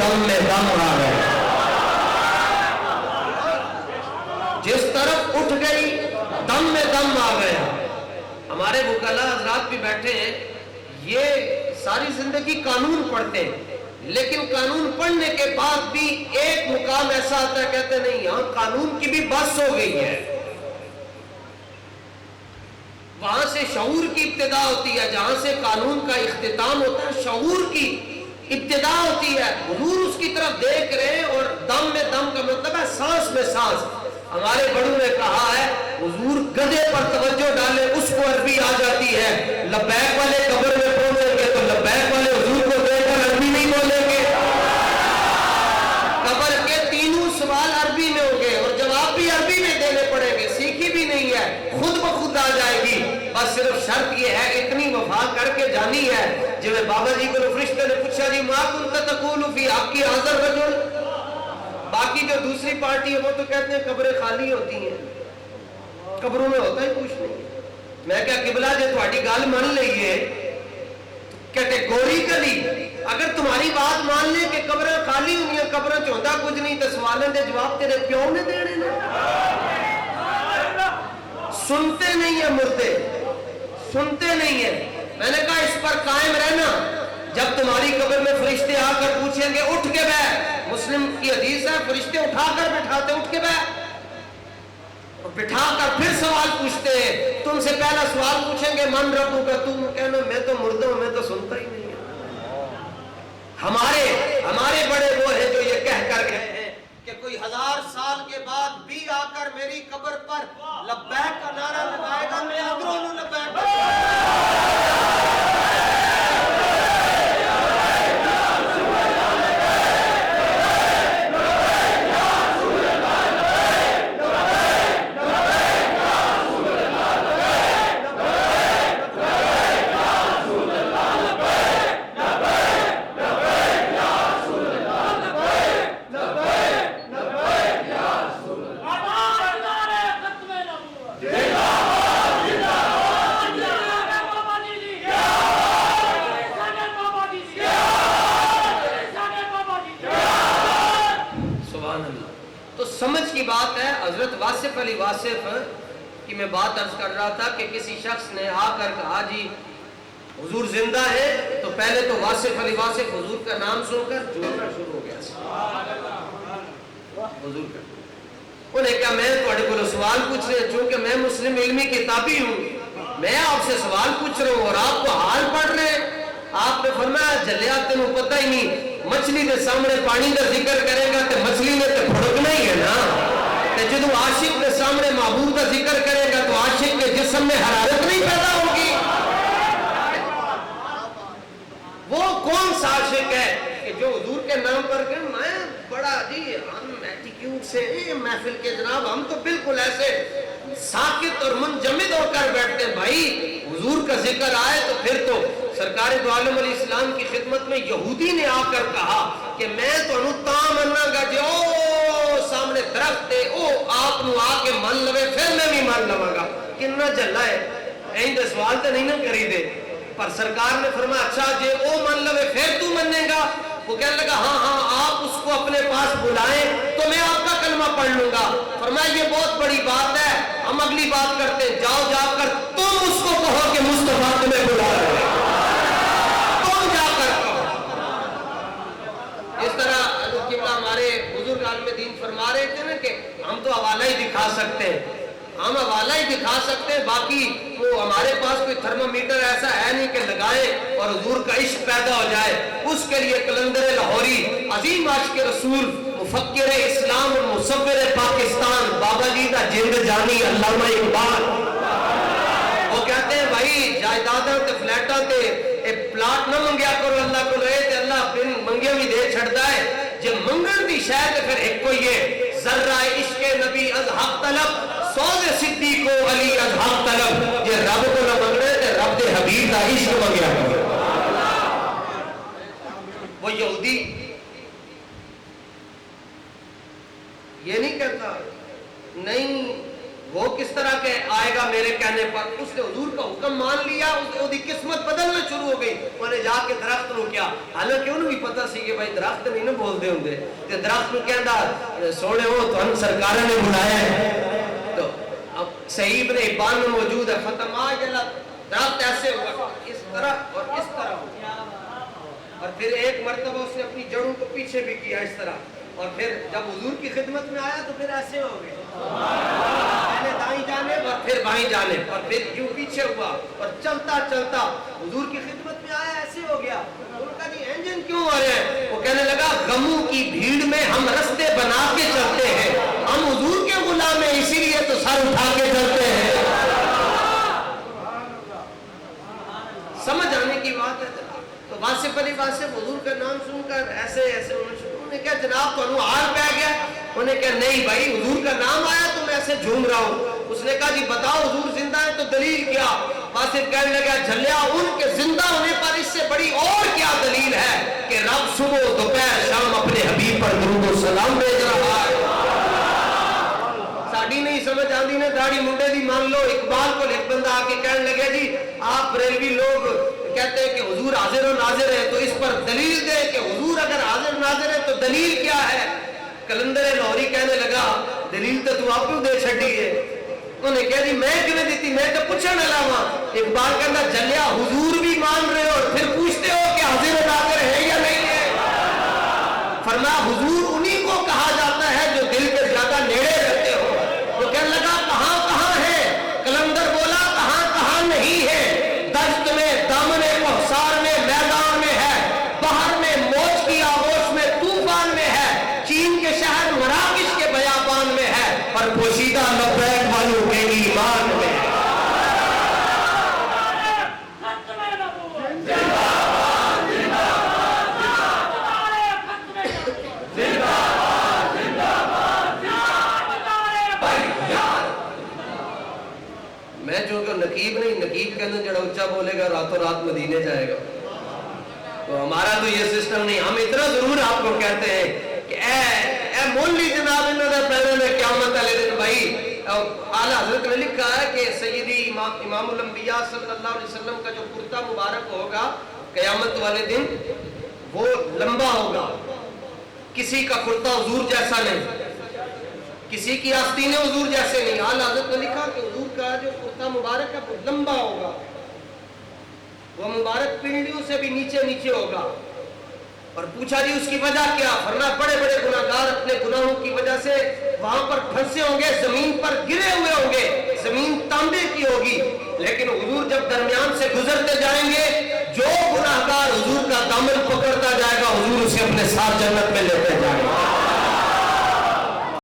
دم میں دم آ گیا. جس طرف اٹھ گئی دم میں دم آ گیا. ہمارے وکلاء حضرات بھی بیٹھے ہیں, یہ ساری زندگی قانون پڑھتے ہیں, لیکن قانون پڑھنے کے بعد بھی ایک مقام ایسا آتا ہے کہتے نہیں یہاں قانون کی بھی بس ہو گئی ہے. وہاں سے شعور کی ابتدا ہوتی ہے, جہاں سے قانون کا اختتام ہوتا ہے شعور کی ابتدا ہوتی ہے. حضور اس کی طرف دیکھ رہے ہیں, اور دم میں دم کا مطلب ہے سانس میں سانس. ہمارے بڑوں نے کہا ہے حضور گدھے پر توجہ ڈالے اس کو عربی آ جاتی ہے. لبیک والے قبر میں پہنچیں گے تو لبیک والے حضور کو دیکھ کر عربی نہیں بولیں گے. قبر کے تینوں سوال عربی میں ہوں گے اور جواب بھی عربی میں دینے پڑیں گے. سیکھی بھی نہیں ہے, خود بخود آ جائے گی. بس صرف شرط یہ ہے اتنی وفا کر کے جانی ہے. جو بابا جی کو فرشتے نے پوچھا جی ما کنت تقول فی آپ کی حاضر رجل, باقی جو دوسری پارٹی ہے وہ تو کہتے ہیں قبریں خالی ہوتی ہیں, قبروں میں ہوتا ہی کچھ نہیں. میں کیا قبلہ جو تھوڑی گل مان لئیے کیٹیگوریکلی, اگر تمہاری بات مان لیں کہ قبریں خالی ہوئی ہیں, قبریں چوندہ کچھ نہیں, تو سوالیں دے جواب تیرے پیوں نے دینے نے. سنتے نہیں ہیں مردے, سنتے نہیں ہیں. میں نے کہا اس پر قائم رہنا. جب تمہاری قبر میں فرشتے آ کر پوچھیں گے اٹھ کے بیٹھ, مسلم کی حدیث ہے فرشتے اٹھا کر بٹھاتے, اٹھ کے بیٹھ, اور بٹھا کر پھر سوال پوچھتے ہیں. تم سے پہلا سوال پوچھیں گے من ربک, تم کہنا میں تو مردہ ہوں, میں تو سنتا ہی نہیں. ہمارے بڑے وہ ہیں جو یہ کہہ کر گئے ہیں کہ کوئی 1000 سال کے بعد بھی آ کر میری قبر پر لبیک کا نعرہ لگائے گا, میں اندروں لبیک بات ہے. حضرت واصف علی واصف کی میں بات عرض کر رہا تھا کہ کسی شخص نے آ کر کہا جی حضور زندہ ہے, تو پہلے تو واصف علی واصف حضور کا نام سن کر جھومنا شروع ہو گیا. حضور کا انہیں کہا میں تھوڑے کو سوال پوچھ رہے, چونکہ میں مسلم علمی کتابی ہوں, میں آپ سے سوال پوچھ رہا ہوں اور آپ کو حال پڑھ رہے ہیں. آپ نے فرمایا جلیا تینوں پتہ ہی نہیں, مچھلی کے سامنے پانی کا ذکر کرے گا تو مچھلی نے تو پھڑکنا ہی ہے نا. جب عاشق کے سامنے محبوب کا ذکر کرے گا تو عاشق کے جسم میں حرارت نہیں پیدا ہوگی. وہ کون سا عاشق ہے کہ جو حضور کے نام پر کہ میں بڑا جی ہم ایٹیٹیوڈ سے محفل کے جناب ہم تو بالکل ایسے ساکت اور منجمد ہو کر بیٹھتے ہیں. بھائی حضور کا ذکر آئے تو پھر تو سرکار دو عالم علیہ السلام کی خدمت میں یہودی نے آ کر کہا کہ میں تو انہوں مننا گا جو سامنے درخت ہے او آپ نو آ کے من لوے پھر میں بھی من لواں گا. کننا جھلا ہے این دے سوال تے نہیں نہ کری دے, پر سرکار نے فرمایا اچھا جے او من لوے پھر تو مننے گا. وہ کہنے لگا ہاں آپ اس کو اپنے پاس بلائیں تو میں آپ کا کلمہ پڑھ لوں گا. فرمایا یہ بہت بڑی بات ہے, ہم اگلی بات کرتے ہیں, جاؤ جا کر تم اس کو کہو کہ مصطفیٰ تمہیں بلا رہے ہیں, تم جا کر کہو. اس طرح قبلہ ہمارے بزرگ عالم دین فرما رہے تھے نا کہ ہم تو حوالہ ہی دکھا سکتے ہیں, ہم حوالہ ہی دکھا سکتے ہیں, باقی وہ ہمارے پاس کوئی تھرمومیٹر ایسا ہے نہیں کہ لگائیں اور حضور کا عشق پیدا ہو جائے. اس کے لیے قلندر لاہوری عظیم عاشق رسول مفکر اسلام اور مصور پاکستان بابا جی دا جند جانی علامہ اقبال وہ کہتے ہیں بھائی جائیداداں تے فلیٹاں تے پلاٹ نہ منگیا کرو اللہ کو لے تے اللہ بن منگیا بھی دے چھڑدا ہے. جے منگن دی شے تے پھر ایک کوئی ہے ذرہ عشق نبی از حق طلب سوز صدیق و علی از حق طلب. جے رب کو نہ منگنے تے رب دے حبیب دا عشق منگیا کرو. وہ یہودی یہ نہیں کہتا نہیں وہ کس طرح کے آئے گا میرے کہنے پر؟ اس نے حضور کا حکم مان لیا، اس کی قسمت بدلنا شروع ہو گئی. انہیں جا کے درخت نو کیا، حالانکہ انہوں بھی پتا سی کہ بھائی درخت نہیں نہ بولتے ہوں گے، تے درخت نو کہندا سونے ہو تو ہم سرکار نے بلایا ہے. تو اب صحیح ابن حبان میں موجود ہے، ختم آ گیا درخت ایسے ہوا اس طرح اور اس طرح ہوا، اور پھر ایک مرتبہ اس نے اپنی جڑوں کو پیچھے بھی کیا اس طرح، اور پھر جب حضور کی خدمت میں آیا تو پھر ایسے ہو گئے، پہلے دائیں جانب اور پھر بائیں جانب، اور پھر یوں پیچھے ہوا، اور چلتا چلتا حضور کی خدمت میں آیا ایسے ہو گیا. ان کا جی انجن کیوں آ رہے ہیں؟ وہ کہنے لگا غموں کی بھیڑ میں ہم رستے بنا کے چلتے ہیں، ہم حضور کے غلام ہیں اسی لیے تو سر اٹھا کے چلتے ہیں. سمجھ آنے کی بات ہے. تو واصف علی واصف حضور کا نام سن کر ایسے ایسے انہوں نے کہا جناب تو ہار پہ گیا. انہوں نے کہا نہیں بھائی حضور کا نام آیا تو میں ایسے جھوم رہا ہوں. اس نے کہا جی بتاؤ حضور زندہ ہے تو دلیل کیا؟ واصف کہنے لگا جھلیا ان کے زندہ ہونے پر اس سے بڑی اور کیا دلیل ہے کہ رب صبح دوپہر شام اپنے حبیب پر درود و سلام بھیج رہا ہے. ساڑی نہیں سمجھ آتی نا داڑھی منڈے دی مان لو. اقبال کو ایک بندہ آ کے کہنے لگے جی آپ بریلوی لوگ کہتے ہیں کہ حضور حاضر و ناظر ہے تو اس پر دلیل دے کہ حضور اگر حاضر و ناظر ہے تو دلیل کیا ہے؟ کلندر لاہوری کہنے لگا دلیل تو آپ کو دے چھڑی ہے. انہوں نے کہا جی میں کیوں دیتی، میں تو پوچھنے علاوہ. اقبال کہنا جلیا حضور بھی مان رہے ہو اور پھر پوچھتے ہو کہ حاضر و ناظر ہے یا نہیں ہے. فرمایا حضور انہی کو کہا جاتا ہے جو دل کے زیادہ نیڑے رہتے ہو. وہ کہنے لگا کہاں کہاں ہے؟ کلندر بولا کہاں کہاں نہیں ہے، دشت میں دامن کوثر میں میدان میں ہے، بحر میں موج کی آغوش میں طوفان میں ہے، چین کے شہر مراکش کے بیابان میں ہے، اور پوشیدہ لبیک والوں کے ایمان میں ہے. میں جو کہ نقیب نہیں، نقیب کے اندر جڑا اچھا بولے گا راتوں رات مدینے جائے گا. تو ہمارا تو یہ سسٹم نہیں. ہم اتنا ضرور آپ کو کہتے ہیں کہ اے مولی جناب انہوں نے پہلے میں قیامت والے دن بھائی اعلیٰ حضرت نے لکھا ہے کہ سیدی امام الانبیاء صلی اللہ علیہ وسلم کا جو کرتا مبارک ہوگا قیامت والے دن وہ لمبا ہوگا. کسی کا کرتا حضور جیسا نہیں، کسی کی آستینیں حضور جیسے نہیں. اعلیٰ حضرت نے لکھا کہ حضور کا جو کرتا مبارک ہے وہ لمبا ہوگا، وہ مبارک پنڈلیوں سے بھی نیچے نیچے ہوگا. اور پوچھا جی اس کی وجہ کیا؟ فرمایا بڑے بڑے گناہگار اپنے گناہوں کی وجہ سے وہاں پر پھنسے ہوں گے، زمین پر گرے ہوئے ہوں گے، زمین تانبے کی ہوگی، لیکن حضور جب درمیان سے گزرتے جائیں گے جو گناہگار حضور کا دامن پکڑتا جائے گا حضور اسے اپنے ساتھ جنت میں لے